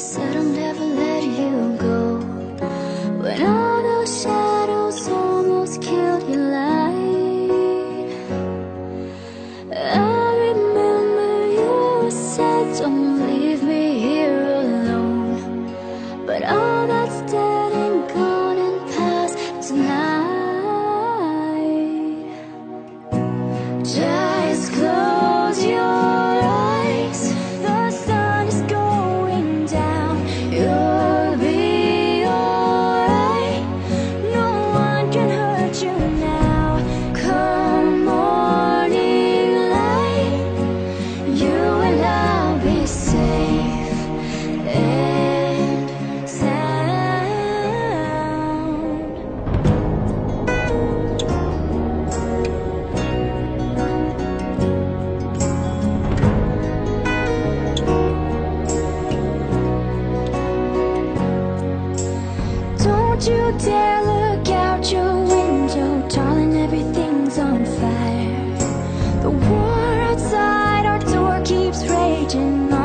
said I'll never let you go. When all those shadows almost killed your light, I remember you said don't leave me here alone. But all that's dead and gone and past tonight. Just close your eyes, the sun is going down. You'll be alright, no one can hurt you now. Come morning light, you and I'll be safe and sound. Don't you dare look out your window, darling, everything's on fire. The war outside our door keeps raging on.